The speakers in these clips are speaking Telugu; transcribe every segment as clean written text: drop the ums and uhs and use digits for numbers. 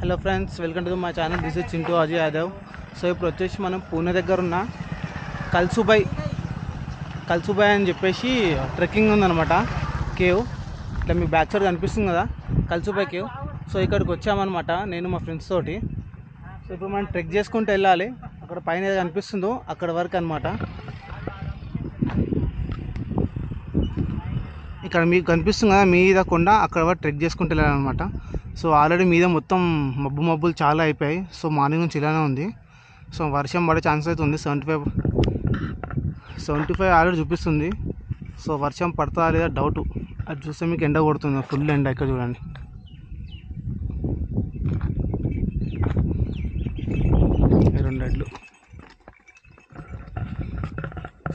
Hello friends, welcome to my channel. This is Chintu Ajay Yadav. So ఇప్పుడు వచ్చేసి మనం పూణే దగ్గర ఉన్న కల్సుబాయ్ అని చెప్పేసి ట్రెక్కింగ్ ఉందన్నమాట. కేవ్ ఇట్లా మీ బ్యాక్ సైడ్ కనిపిస్తుంది కదా, కల్సుబాయ్ కేవ్. సో ఇక్కడికి వచ్చామన్నమాట నేను మా ఫ్రెండ్స్ తోటి. సో ఇప్పుడు మనం ట్రెక్ చేసుకుంటూ వెళ్ళాలి. అక్కడ పైన ఏదో కనిపిస్తుందో అక్కడ వరకు అనమాట. ఇక్కడ మీకు కనిపిస్తుంది కదా మీద కొండ, అక్కడ వరకు ట్రెక్ చేసుకుంటూ వెళ్ళాలన్నమాట. సో ఆల్రెడీ మీద మొత్తం మబ్బులు చాలా అయిపోయాయి. సో మార్నింగ్ నుంచి ఇలానే ఉంది. సో వర్షం పడే ఛాన్స్ అయితే ఉంది. 75 ఆల్రెడీ చూపిస్తుంది. సో వర్షం పడతా లేదా డౌట్. అది చూస్తే మీకు ఎండ కొడుతుంది, ఫుల్ ఎండ. ఇక్కడ చూడండి, రెండు ఎడ్లు.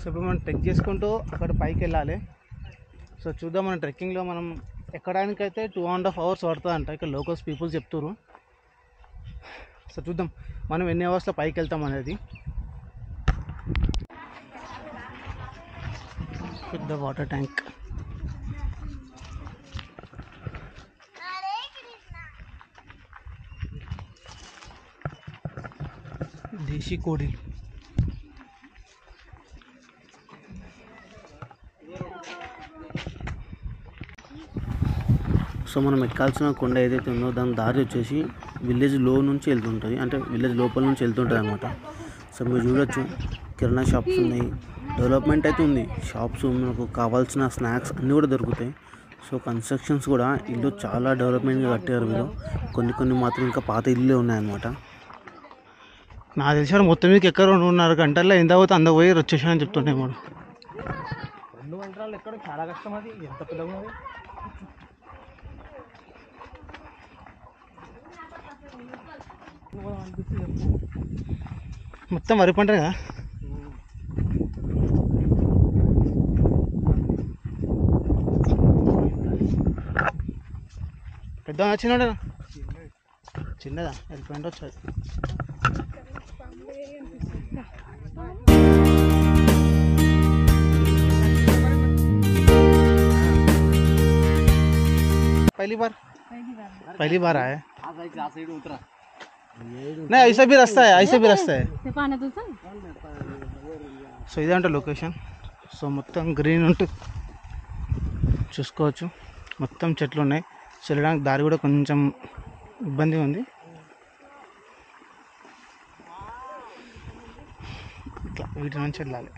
సో ఇప్పుడు మనం ట్రెక్ చేసుకుంటూ అక్కడ పైకి వెళ్ళాలి. సో చూద్దాం, మన ట్రెక్కింగ్లో మనం ఎక్కడానికైతే 2.5 hours పడుతుంది అంట, ఇక్కడ లోకల్స్ పీపుల్ చెప్తారు. సో చూద్దాం మనం ఎన్ని అవర్స్లో పైకి వెళ్తాం అనేది. పెద్ద వాటర్ ట్యాంక్, దేశీ కోడి. సో మనం ఎక్కాల్సిన కొండ ఏదైతే ఉందో దాని దారి వచ్చేసి విలేజ్ లో నుంచి వెళ్తుంటుంది, అంటే విలేజ్ లోపల నుంచి వెళ్తుంటుంది అనమాట. సో మీరు చూడొచ్చు, కిరాణా షాప్స్ ఉన్నాయి, డెవలప్మెంట్ అయితే ఉంది. షాప్స్, మనకు కావాల్సిన స్నాక్స్ అన్నీ కూడా దొరుకుతాయి. సో కన్స్ట్రక్షన్స్ కూడా, ఇల్లు చాలా డెవలప్మెంట్గా కట్టారు వీళ్ళు. కొన్ని మాత్రం ఇంకా పాత ఇల్లులే ఉన్నాయన్నమాట. నాకు తెలిసిన మొత్తం మీకు ఎక్కడ 2.5 గంటల్లో ఎంత పోతే అంత పోయి వచ్చేసానని చెప్తుంటే మనం 2 గంటలు ఎక్కడ చాలా కష్టం. అది ఎంత పెద్దగా ఉంది. మొత్తం వరి పంట కదా. పెద్ద చిన్నదా? చిన్నదా వెళ్ళిపోయింది వచ్చేది. पहली बार आया है. नहीं ऐसा भी रास्ता है, సో ఇదంటే లొకేషన్. సో మొత్తం గ్రీన్ ఉంటుంది, చూసుకోవచ్చు. మొత్తం చెట్లు ఉన్నాయి. వెళ్ళడానికి దారి కూడా కొంచెం ఇబ్బందిగా ఉంది. ఇట్లా వీటి నుంచి వెళ్ళాలి.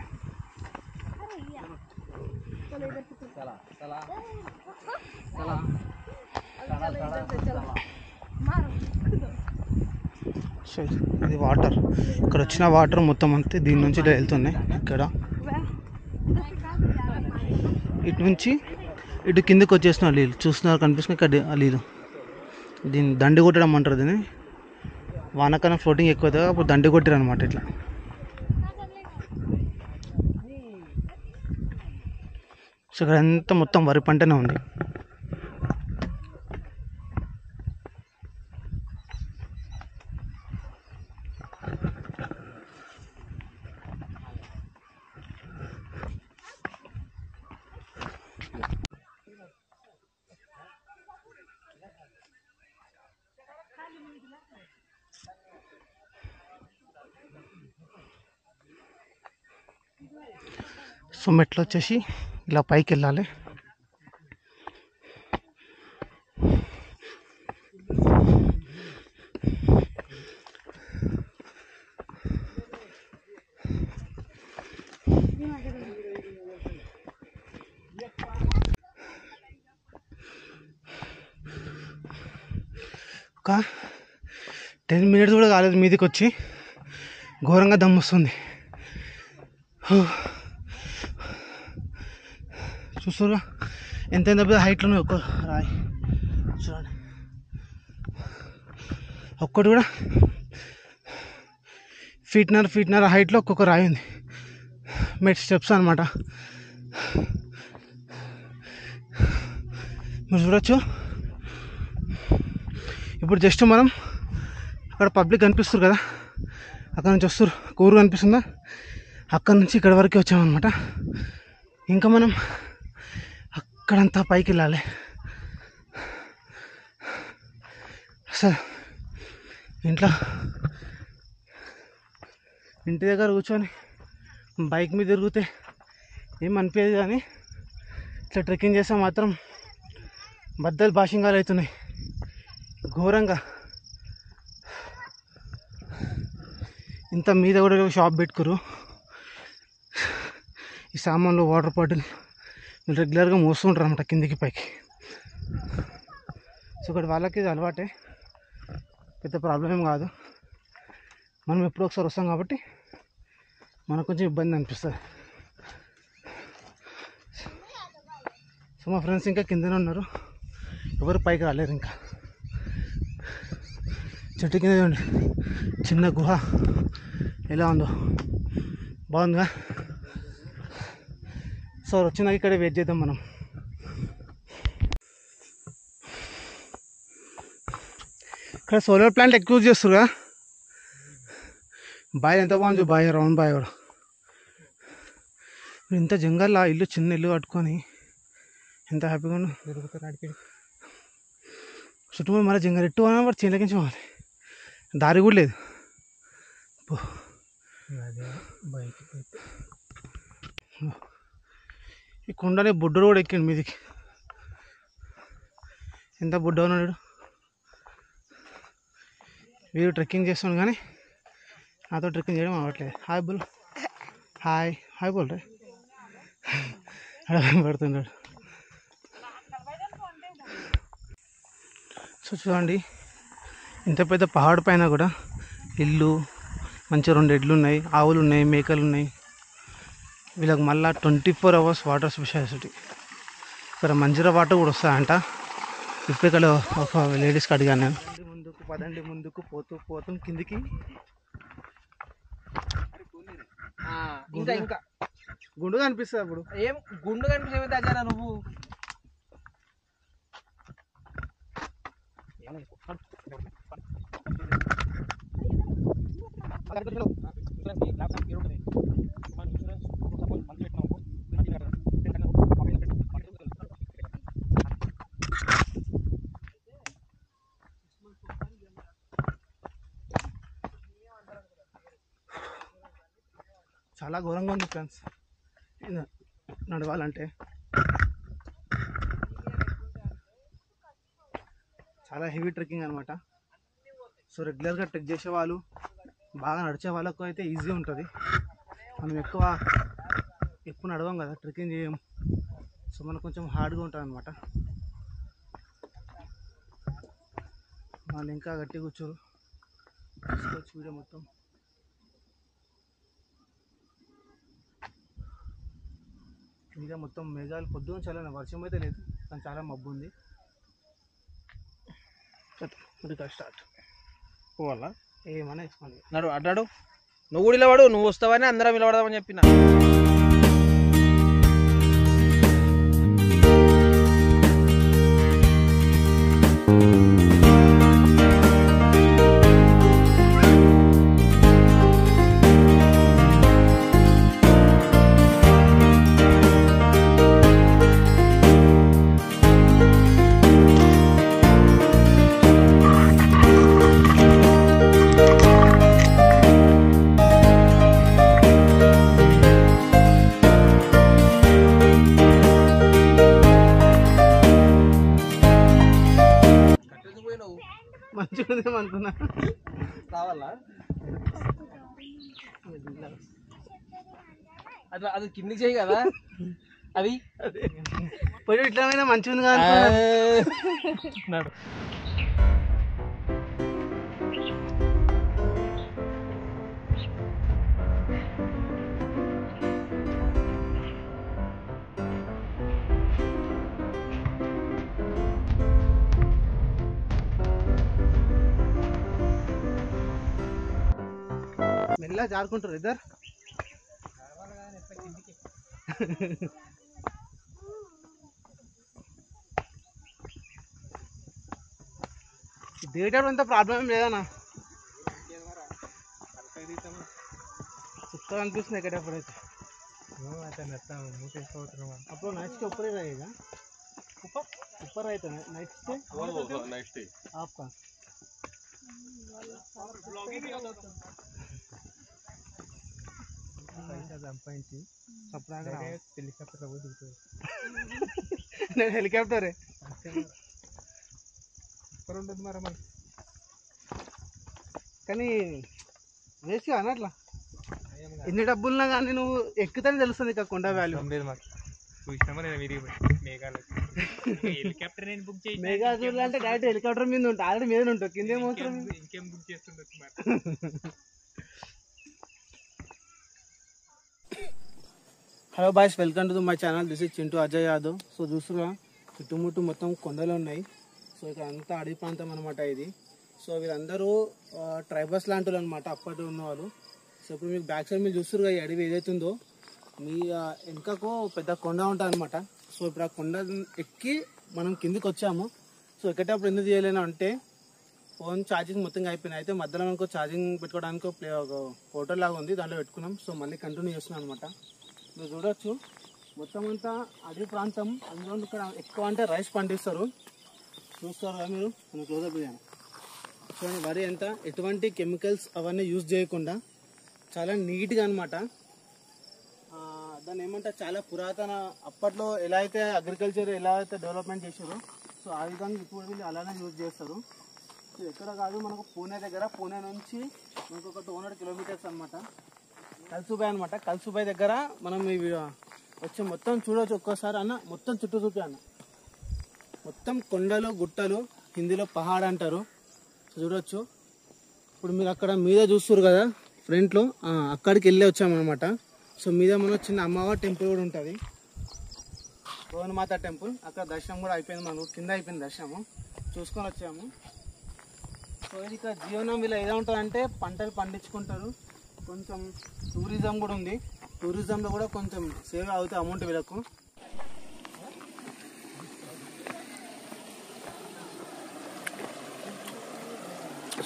సో ఇది వాటర్, ఇక్కడ వచ్చిన వాటర్ మొత్తం అంతే దీని నుంచి వెళ్తున్నాయి. ఇక్కడ ఇటు నుంచి ఇటు కిందకి వచ్చేసిన నీళ్ళు చూస్తున్నారు, కనిపిస్తున్నాయి ఇక్కడ నీళ్ళు. దీన్ని దండి కొట్టడం అంటారు. దీన్ని వానకాలం ఫ్లోటింగ్ ఎక్కువ అవుతుంది, అప్పుడు దండి కొట్టారు అనమాట. ఇట్లా సో ఇక్కడ అంతా మొత్తం వరి పంటనే ఉంది. సో మెట్లు వచ్చేసి ఇలా పైకి వెళ్ళాలి. ఒక 10 minutes కూడా కాలేదు మీదకి వచ్చి, ఘోరంగా దమ్ వస్తుంది. చూస్తున్నా ఎంత పెద్ద హైట్లో ఒక్క రాయి చూడండి. ఒక్కటి కూడా ఫీట్నర్ హైట్లో ఒక్కొక్క రాయి ఉంది. మెట్ స్టెప్స్ అనమాట. మీరు చూడొచ్చు. ఇప్పుడు జస్ట్ మనం అక్కడ పబ్లిక్ కనిపిస్తారు కదా, అక్కడ నుంచి వస్తారు. కూరు కనిపిస్తుందా, అక్కడ నుంచి ఇక్కడ వరకు వచ్చామన్నమాట. ఇంకా మనం అక్కడంతా పైకి వెళ్ళాలి. అసలు ఇంటి దగ్గర కూర్చొని బైక్ మీద తిరిగితే ఏం అనిపించదు, కానీ ఇట్లా ట్రెక్కింగ్ చేస్తే మాత్రం బద్దలు బాషింగాలు అవుతున్నాయి ఘోరంగా. ఇంత మీద కూడా షాప్ పెట్టుకురు. ఈ సామాన్లు వాటర్ బాటిల్ రెగ్యులర్గా మోస్తుంటారు అన్నమాట కిందికి పైకి. సో ఇక్కడ వాళ్ళకి ఇది అలవాటే, పెద్ద ప్రాబ్లం ఏం కాదు. మనం ఎప్పుడో ఒకసారి వస్తాం కాబట్టి మనకు కొంచెం ఇబ్బంది అనిపిస్తుంది. సో మా ఫ్రెండ్స్ ఇంకా కిందనే ఉన్నారు, ఎవరు పైకి రాలేరు. ఇంకా చెట్టు కింద చూడండి చిన్న గుహ ఎలా ఉందో, బాగుందిగా. సో వచ్చినాక ఇక్కడ వెయిట్ చేద్దాం మనం. ఇక్కడ సోలార్ ప్లాంట్ ఎక్కువ యూజ్ చేస్తురుగా. బాయ్ ఎంత బాగుంది, బాయ్ రౌండ్ బాయ్ కూడా. ఇంత జంగల్లో ఇల్లు, చిన్న ఇల్లు కట్టుకొని ఎంత హ్యాపీగా ఉన్నా. చుట్టూ మళ్ళీ జంగల్ ఎట్టు అన్నా వాడు చీలకించి పోవాలి, దారి కూడా లేదు. ఈ కొండనే బుడ్డోడు కూడా ఎక్కిండు మీదికి. ఎంత బుడ్డ ఉన్నాడు వీడు. ట్రెక్కింగ్ చేస్తున్నాడు కానీ నాతో ట్రెక్కింగ్ చేయడం అవ్వట్లేదు. హాయ్ బోల్, హాయ్ హాయ్ బోల్ రే పడుతున్నాడు. సో చూడండి, ఇంత పెద్ద పహాడ్ పైన కూడా ఇల్లు, మంచిగా 2 ఎడ్లు ఉన్నాయి, ఆవులు ఉన్నాయి, మేకలు ఉన్నాయి. వీళ్ళకి మళ్ళీ 24 hours వాటర్ స్పెషాలిటీ. ఇక్కడ మంజీరా వాటర్ కూడా వస్తాయంట. ఇప్పుడు ఇక్కడ ఒక లేడీస్కి అడిగాను నేను. పదండి ముందుకు పోతూ పోతూ కిందికి. ఇంకా గుండు కనిపిస్తుంది. అప్పుడు ఏం గుండు కనిపిస్తే దగ్గర నువ్వు చాలా ఘోరంగా ఉంది ఫ్రెండ్స్ నడవాలంటే. చాలా హెవీ ట్రెక్కింగ్ అనమాట. సో రెగ్యులర్గా ట్రెక్ చేసే వాళ్ళు, బాగా నడిచే వాళ్ళకు అయితే ఈజీ ఉంటుంది. మనం ఎక్కువ నడవం కదా, ట్రెక్కింగ్ చేయం. సో మనకు కొంచెం హార్డ్గా ఉంటుంది అనమాట. వాళ్ళు ఇంకా గట్టి కూర్చోరు. తీసుకోవచ్చు వీడియో మొత్తం. ఇంకా మొత్తం మేఘాలు, పొద్దున చాలా వర్షం అయితే లేదు కానీ చాలా మబ్బు ఉంది. స్టార్ట్ పోవాలా ఏమన్నా వేసుకోండి. నడు అడ్డాడు, నువ్వు కూడా నిలబడు. నువ్వు వస్తావని అందరం నిలబడదామని చెప్పిన. మంచిగా అనుకున్నా రావాలా అట్లా, అది కిందికి చేయి కదా. అది పోయి ఇట్లా మంచిగా ఉంది కదా. మెల్లగా జారుకుంటారు ఇద్దరు. దిగేటప్పుడు అంత ప్రాబ్లం ఏం లేదన్నా, చుట్టూ అనిపిస్తుంది ఎక్కడెప్పుడైతే. అప్పుడు నైట్కి ऊपर ही रहेगा, ऊपर रहता है नाइट स्टे आपका. నేను హెలికాప్టరే కానీ వేస్ట్ కానీ అట్లా ఎన్ని డబ్బులున్నా కానీ నువ్వు ఎక్కుతానే తెలుస్తుంది ఇక కొండ వాల్యూ. మేఘాజూర్ అంటే డైరెక్ట్ హెలికాప్టర్ మీద ఉంటా, ఆల్రెడీ మీద ఉంటావు, కింద ఏమవుతుంది. Hello boys, welcome to my channel. This is Chintu Ajay Yadav. So చూస్తున్నా చుట్టుముట్టు మొత్తం కొండలు ఉన్నాయి. సో ఇక్కడ అంతా అడవి ప్రాంతం అనమాట ఇది. సో వీళ్ళందరూ ట్రైబల్స్ లాంటి వాళ్ళు అనమాట, అప్పట్లో ఉన్నవాళ్ళు. సో ఇప్పుడు మీకు బ్యాక్ సైడ్ మీరు చూస్తున్నారు ఈ అడవి ఏదైతుందో మీ వెనుకకు పెద్ద కొండ ఉంటుంది అనమాట. సో ఇప్పుడు ఆ కొండ ఎక్కి మనం కిందికి వచ్చాము. సో ఎక్కేటప్పుడు ఎందుకు చేయలేను అంటే ఫోన్ ఛార్జింగ్ మొత్తం అయిపోయినాయి. అయితే మధ్యలో మనకు ఛార్జింగ్ పెట్టుకోవడానికి ఒక హోటల్ లాగా ఉంది, దాంట్లో పెట్టుకున్నాం. సో మళ్ళీ కంటిన్యూ చేస్తున్నాం అనమాట. మీరు చూడొచ్చు మొత్తం అంతా అడవి ప్రాంతం. అందులో ఇక్కడ ఎక్కువ అంటే రైస్ పండిస్తారు. చూస్తారు కదా మీరు, నేను క్లోజప్ చేయాను చూడండి. వరి ఎంత ఎటువంటి కెమికల్స్ అవన్నీ యూజ్ చేయకుండా చాలా నీట్గా అనమాట. దాన్ని ఏమంటారు, చాలా పురాతన అప్పట్లో ఎలా అయితే అగ్రికల్చర్ ఎలా అయితే డెవలప్మెంట్ చేశారో సో ఆ విధంగా ఇప్పుడు వీళ్ళు అలానే యూజ్ చేస్తారు. సో ఎక్కడ కాదు, మనకు పూణే దగ్గర, పూణే నుంచి మనకు ఒక 200 కిలోమీటర్స్ అనమాట, కల్సుబాయ్ అనమాట. కల్సుబాయ్ దగ్గర మనం ఇవి వచ్చి మొత్తం చూడవచ్చు ఒక్కసారి అన్న. మొత్తం చుట్టూ చూపి అన్న, మొత్తం కొండలు గుట్టలు, హిందీలో పహాడ్ అంటారు. చూడవచ్చు. ఇప్పుడు మీరు అక్కడ మీద చూస్తారు కదా ఫ్రంట్లో, అక్కడికి వెళ్ళి వచ్చామన్నమాట. సో మీద మన చిన్న అమ్మవారి టెంపుల్ కూడా ఉంటుంది, భువనమాత టెంపుల్. అక్కడ దర్శనం కూడా అయిపోయింది, మనకు కింద అయిపోయింది దర్శనము, చూసుకొని వచ్చాము. సో ఇది ఇక్కడ జీవనం వీళ్ళు ఎలా ఉంటుందంటే పంటలు పండించుకుంటారు. కొంచెం టూరిజం కూడా ఉంది, టూరిజంలో కూడా కొంచెం సేవ్ అవుతాయి అమౌంట్ వీళ్ళకు.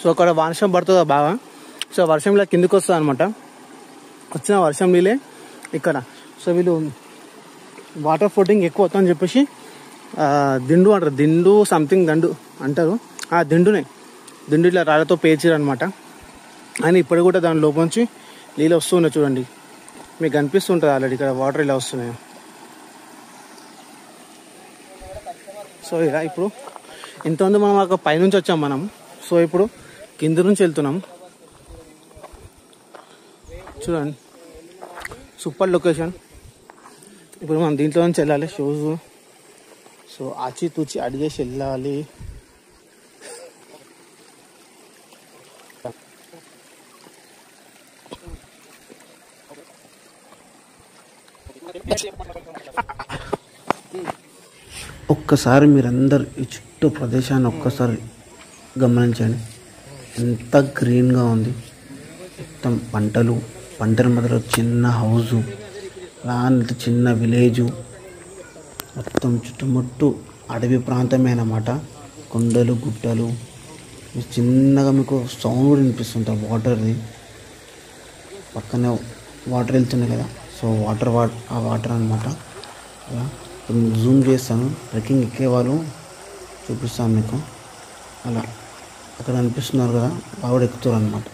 సో అక్కడ వర్షం పడుతుంది బాగా. సో వర్షం ఇలా కిందికి వస్తుంది అనమాట. వచ్చిన వర్షం నీళ్ళే ఇక్కడ. సో వీళ్ళు వాటర్ ఫ్లోటింగ్ ఎక్కువ అవుతుందని చెప్పేసి దిండు అంటారు, దిండు సంథింగ్ దండు అంటారు. దిండునే, దిండు ఇట్లా రాళ్ళతో పేర్చారు అనమాట. అని ఇప్పుడు కూడా దాని లోపల నుంచి నీళ్ళు వస్తున్నాయి చూడండి, మీకు కనిపిస్తుంటుంది ఆల్రెడీ ఇక్కడ వాటర్ ఇలా వస్తున్నాయి. సో ఇలా ఇప్పుడు ఇంతమంది మనం అక్కడ పైనుంచి వచ్చాం మనం. సో ఇప్పుడు కింద నుంచి వెళ్తున్నాం చూడండి, సూపర్ లొకేషన్. ఇప్పుడు మనం దీంట్లో నుంచి వెళ్ళాలి షూస్. సో ఆచితూచి అడిగేసి వెళ్ళాలి. ఒక్కసారి మీరందరు ఈ చుట్టూ ప్రదేశాన్ని ఒక్కసారి గమనించండి, ఎంత గ్రీన్గా ఉంది. మొత్తం పంటలు, పంటల మధ్యలో చిన్న హౌజు, అలాంటి చిన్న విలేజు, మొత్తం చుట్టుముట్టు అడవి ప్రాంతమే అన్నమాట. కొండలు గుట్టలు, చిన్నగా మీకు సౌండ్ కూడా వినిపిస్తుంటుంది వాటర్ది. పక్కనే వాటర్ వెళ్తున్నాయి కదా, సో ఆ వాటర్ అనమాట. జూమ్ చేస్తాను, ట్రెక్కింగ్ ఎక్కే వాళ్ళు చూపిస్తాను మీకు. అలా అక్కడ అనిపిస్తున్నారు కదా, బాగా ఎక్కుతారు అనమాట.